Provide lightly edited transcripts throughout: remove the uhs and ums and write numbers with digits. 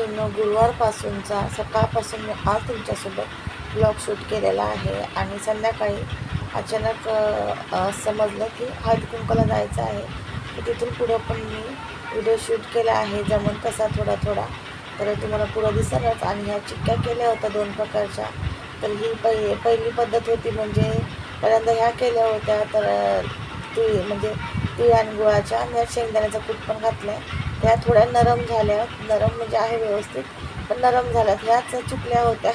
मैत्रिणींनो, गुरुवारपासूनचा सकाळपासून मी आज तुमच्यासोबत ब्लॉग शूट केलेला आहे आणि संध्याकाळी अचानक समजलं की हळदी कुंकूला जायचं आहे. तर तिथून पुढं पण मी व्हिडिओ शूट केला आहे जमून तसा थोडा थोडा. तर तुम्हाला पुढं दिसलंच. आणि ह्या चिक्क्या केल्या होत्या 2 प्रकारच्या. तर ही पहिली पद्धत होती, म्हणजे पहिल्यांदा ह्या केल्या होत्या तर तीळ आणि गुळाच्या, आणि यात शेंगदाण्याचा कूट पण घातला आहे. त्या थोड्या नरम झाल्या, नरम म्हणजे आहे व्यवस्थित, पण नरम झाल्यात. ह्याच चुकल्या होत्या,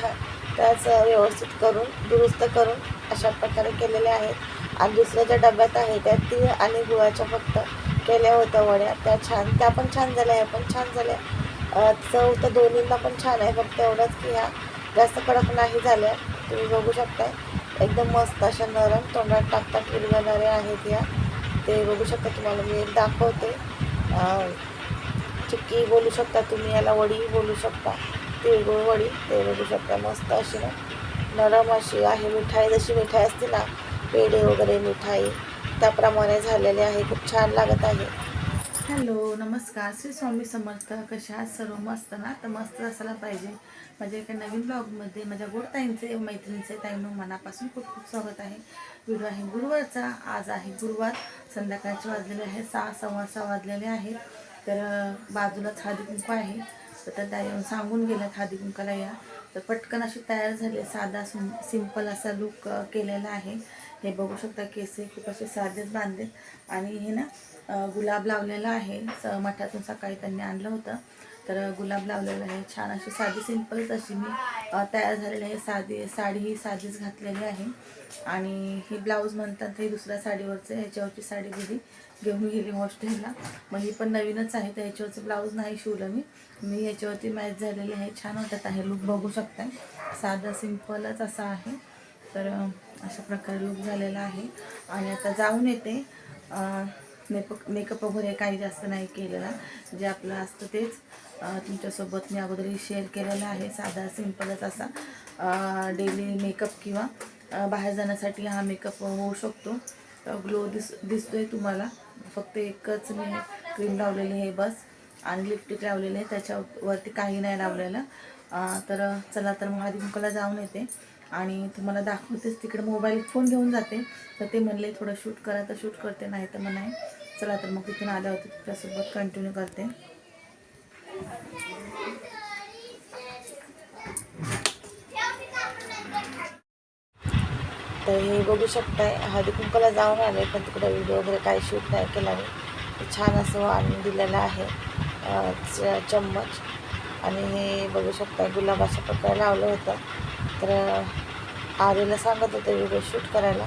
त्याच व्यवस्थित करून दुरुस्त करून अशा प्रकारे केलेल्या आहेत. आणि दुसऱ्या ज्या डब्यात आहे त्या तीळ आणि गुळाच्या फक्त केल्या होत्या वड्या. त्या पण छान झाल्या, ह्या पण छान झाल्या. चव तर दोन्हींना पण छान आहे, फक्त एवढंच की ह्या जास्त कडक नाही झाल्या. तुम्ही बघू शकताय, एकदम मस्त अशा नरम, तोंडात टाकतात विरघळणाऱ्या आहेत ह्या. ते बघू शकता, तुम्हाला मी एक दाखवते. चिक्की बोलू शकता तुम्ही, याला वडी बोलू शकता, तिळगुळ वडी. ते बघू शकता, मस्त अशी ना नरम अशी आहे. मिठाई जशी मिठाई असते ना, पेढे वगैरे मिठाई, त्याप्रमाणे झालेले आहे. खूप छान लागत आहे. हॅलो, नमस्कार. श्री स्वामी समर्थ. कशा आहात सर्व? मस्त ना? तर मस्त असायला पाहिजे. माझ्या एका नवीन ब्लॉगमध्ये माझ्या गोडताईंचे मैत्रिणीचे ताईंनो मनापासून खूप खूप स्वागत आहे. व्हिडिओ आहे गुरुवारचा. आज आहे गुरुवार, संध्याकाळचे वाजलेले आहे 6, 6:15 वाजलेले आहेत. तर बाजूलाच हळदी कुंकू आहे. तर त्या येऊन सांगून गेल्या हळदी कुंकाला या. तर पटकन अशी तयार झाली. साधा सिंपल असा लुक केलेला आहे. हे बघू शकता, केस खूप असे साधेच बांधलेत. आणि हे ना गुलाब लावलेला आहे. मठातून सकाळी त्यांनी आणलं होतं, तर गुलाब लावलेला आहे. छान अशी साधी सिंपलच अशी मी तयार झालेली आहे. साडी ही साधीच घातलेली आहे. आणि ही ब्लाऊज म्हणतात हे दुसऱ्या साडीवरचं, ह्याच्यावरची साडी दिली घेऊन गेली हॉस्टेलला. मग ही पण नवीनच आहे, तर ह्याच्यावरचं ब्लाऊज नाही शिवलं मी ह्याच्यावरती मॅच झालेली आहे. छान वाटत आहे लुक, बघू शकताय. साधा सिंपलच असा आहे. तर अशा प्रकारे लुक झालेला आहे. आणि आता जाऊन येते. मेकअप वगैरे काही जास्त नाही केलेला, जे आपलं असतं तेच तुमच्यासोबत मी अगोदर शेअर केलेला आहे. साधा सिंपलच असा डेली मेकअप किंवा बाहेर जाण्यासाठी हा मेकअप होऊ शकतो. ग्लो दिसतोय तुम्हाला. फक्त एकच मी क्रीम लावलेली आहे बस, आणि लिपस्टिक लावलेली आहे, त्याच्यावरती काही नाही लावलेलं. तर चला, तर मग हळदी कुंकूला जाऊन येते आणि तुम्हाला दाखवतेच. तिकडे मोबाईल फोन घेऊन जाते, तर ते म्हणले थोडं शूट करा, तर शूट करते, नाही तर मग नाही. चला, तर मग तिथून आल्यावरती त्यासोबत कंटिन्यू करते. तर हे बघू शकताय, हळदी कुंकूला जाऊन आले, पण तिकडे व्हिडिओ वगैरे काही शूट नाही केला मी. छान असं आणून दिलेलं आहे चम्मच. आणि हे बघू शकता, गुलाब अशा प्रकारे लावलं होतं. तर आर्यला सांगत होते व्हिडिओ शूट करायला,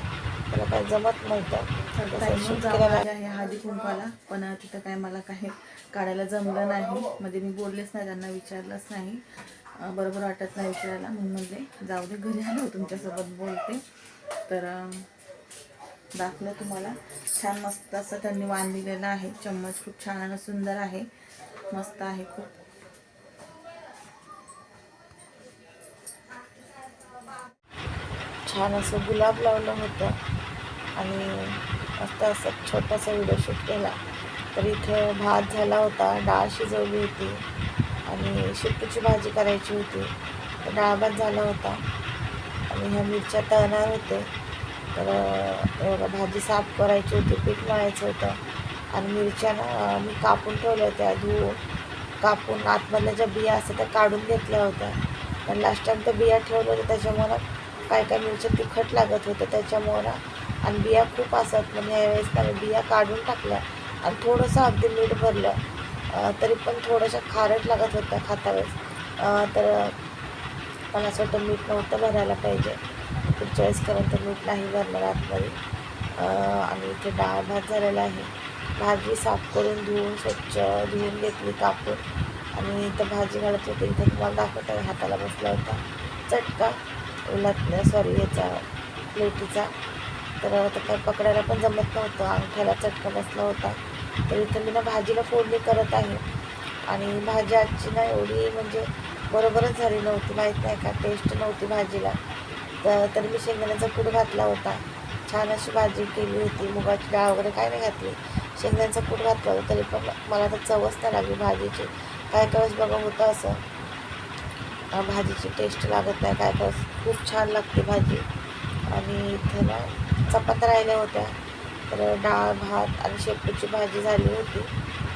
त्याला काही जमत नव्हतं शूट करायला. आहे हळदी कुंकवाला, पण तिथं काय मला काही काढायला जमलं नाही. म्हणजे मी बोललेच नाही, त्यांना विचारलंच नाही. बरोबर वाटत नाही विचारायला, म्हणून म्हणजे जाऊ दे, घरी आलो तुमच्यासोबत बोलते. तर दाखलं तुम्हाला. छान मस्त असं त्यांनी वाण दिलेलं आहे. चम्मच खूप छान आणि सुंदर आहे, मस्त आहे खूप. छान असं गुलाब लावलं होतं आणि मस्त असं छोटासा व्हिडिओ शूट केला. तर इथं भात झाला होता, डाळ शिजवली होती आणि शेपूची भाजी करायची होती. तर डाळ भात झाला होता आणि ह्या मिरच्या तळणार होते. तर भाजी साफ करायची होती, पीठ मळायचं होतं. आणि मिरच्या ना मी कापून ठेवल्या होत्या, कापून आतमधल्या ज्या बिया असतात त्या काढून घेतल्या होत्या. पण लास्ट टाईम त्या बिया ठेवल्या होत्या, त्याच्यामुळं काय काय मिरच्या तिखट लागत होतं त्याच्यामुळं. आणि बिया खूप असत, म्हणजे यावेळेस त्याने बिया काढून टाकल्या आणि थोडंसं अगदी मीठ भरलं, तरी पण थोड्याशा खारट लागत होत्या खाता वेळेस. तर मला असं वाटतं मीठ नव्हतं भरायला पाहिजे. पुढच्या वेळेस तर मीठ नाही भरणार आतमध्ये. आणि इथे डाळ भात झालेला आहे. भाजी साफ करून स्वच्छ धुवून घेतली कापून, आणि इथं भाजी घालत होते. इथं तुम्हाला दाखवत आहे, हाताला बसला होता चटका याचा प्लेटीचा. तर आता काय पकडायला पण जमत नव्हतं, अंगठ्याला चटका बसला होता. तर इथं मी ना भाजीला फोडणी करत आहे. आणि भाजी आजची ना एवढी म्हणजे बरोबरच झाली नव्हती, माहीत नाही का, टेस्ट नव्हती भाजीला. तर मी शेंगदाण्याचा कूट घातला होता. छान अशी भाजी केली होती, मुगाची डाळ वगैरे काय नाही घातली, शेंगदाण्याचा कूट घातला होता. तरी पण मला तर चवच नाही लागली भाजीची. काय वेळेस बघा होतं असं भाजीची टेस्ट लागत नाही काय काय खूप छान लागते भाजी. आणि इथं ना चपात्या राहिल्या होत्या, तर डाळ भात आणि शेपूची भाजी झाली होती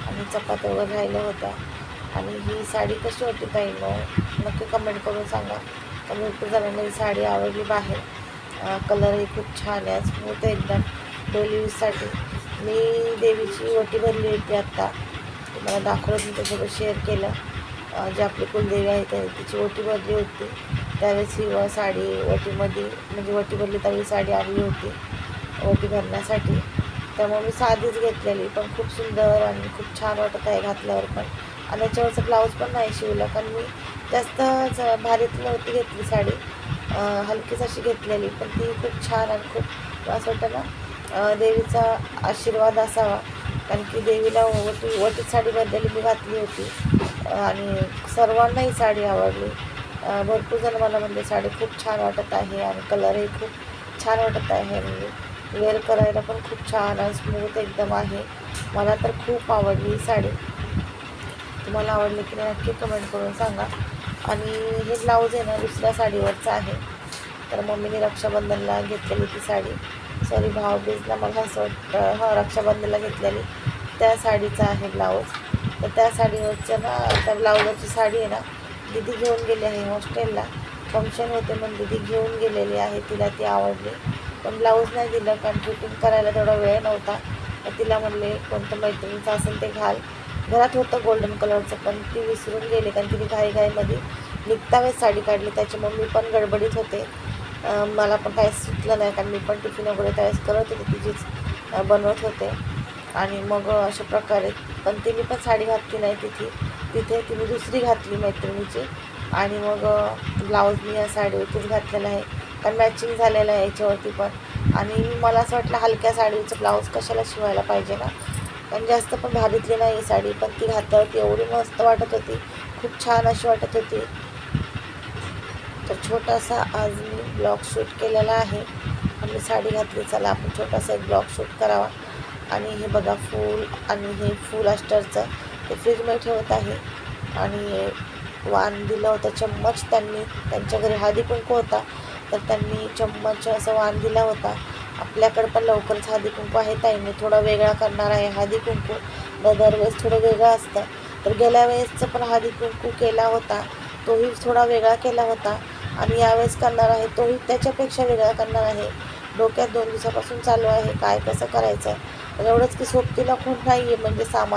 आणि चपात्या वगैरे राहिल्या होत्या. आणि ही साडी कशी होती ताई नक्की कमेंट करून सांगा. तर भरपूर जणांना ही साडी आवडली बाहेर. कलरही खूप छान आहे, स्मूथ आहे एकदम डेली यूजसाठी. मी देवीची ओटी भरली होती आत्ता, तुम्हाला दाखवलं, मी त्याच्यावर शेअर केलं. जी आपली कुलदेवी आहे तिची ओटी भरली होती, त्यावेळेस ही साडी ओटीमध्ये म्हणजे ओटी भरली त्यावेळी साडी आणली होती ओटी भरण्यासाठी. त्यामुळे मी साधीच घेतलेली, पण खूप सुंदर आणि खूप छान वाटत आहे घातल्यावर पण. आणि याच्यावरचं ब्लाऊज पण नाही शिवलं, कारण मी जास्त भारीतली नव्हती घेतली साडी, हलकीच अशी घेतलेली, पण ती खूप छान आणि खूप असं वाटतं ना देवीचा आशीर्वाद असावा. कारण की देवीला ओटीत साडी भरलेली मी घातली होती आणि सर्वांना ही साडी आवडली. भरपूर जण मला म्हणले साडी खूप छान वाटत आहे आणि कलरही खूप छान वाटत आहे, म्हणजे वेअर करायला पण खूप छान आणि स्मूथ एकदम आहे. मला तर खूप आवडली ही साडी. तुम्हाला आवडली की नाही नक्की कमेंट करून सांगा. आणि हे ब्लाऊज आहे ना दुसऱ्या साडीवरचं आहे, तर मम्मीने रक्षाबंधनला घेतलेली ती साडी, सॉरी भाऊबीजला मला असं वाटतं, रक्षाबंधनला घेतलेली त्या साडीचा आहे ब्लाऊज. तर त्या साडीवरच्या ना त्या ब्लाऊजची साडी आहे ना दीदी घेऊन गेली आहे हॉस्टेलला. फंक्शन होते म्हणून दीदी घेऊन गेलेली आहे, तिला ती आवडली. पण ब्लाऊज नाही दिलं कारण फिटिंग करायला थोडा वेळ नव्हता. तर तिला म्हणले कोणतं मैत्रिणीचं असेल ते घाल. घरात होतं गोल्डन कलरचं, पण ती विसरून गेली कारण तिने घाईघाईमध्ये निघता वेळेस साडी काढली. त्याच्यामुळे मी पण गडबडीत होते, मला पण काही सुचलं नाही, कारण मी पण टिफिन वगैरे त्यावेळेस करत होते, तिचीच बनवत होते. आणि मग अशा प्रकारे पण तिने पण साडी घातली नाही तिथे तिने दुसरी घातली मैत्रिणीची. आणि मग ब्लाऊज मी या साडीवरतीच घातलेला आहे, कारण मॅचिंग झालेलं आहे याच्यावरती पण. आणि मला असं वाटलं हलक्या साडीचं ब्लाऊज कशाला शिवायला पाहिजे ना, कारण जास्त पण भारीतली नाही ही साडी, पण ती घातल्यावरती एवढी मस्त वाटत होती, खूप छान अशी वाटत होती. तर छोटासा आज मी ब्लॉग शूट केलेला आहे. मी साडी घातली, चला आपण छोटासा एक ब्लॉग शूट करावा. आणि हे बघा फूल, आणि हे फूल अष्टरचं ते फ्रीजमध्ये ठेवत आहे. आणि वाण दिलं होतं चम्मच, त्यांच्या घरी हळदी कुंकू होता, तर त्यांनी चम्मच असं वाण दिला होता. आपल्याकडं पण लवकरच हळदी कुंकू आहे ताईंनी थोडा वेगळा करणार आहे हळदी कुंकू, दरवेळेस थोडं वेगळं असतं. तर गेल्या वेळेसचं पण हळदी कुंकू केला होता, तोही थोडा वेगळा केला होता. आणि यावेळेस करणार आहे तोही त्याच्यापेक्षा वेगळा करणार आहे. डोक्यात 2 दिवसापासून चालू आहे काय कसं करायचं. तर एवढंच की सोबतीला कोण नाही आहे, म्हणजे सामान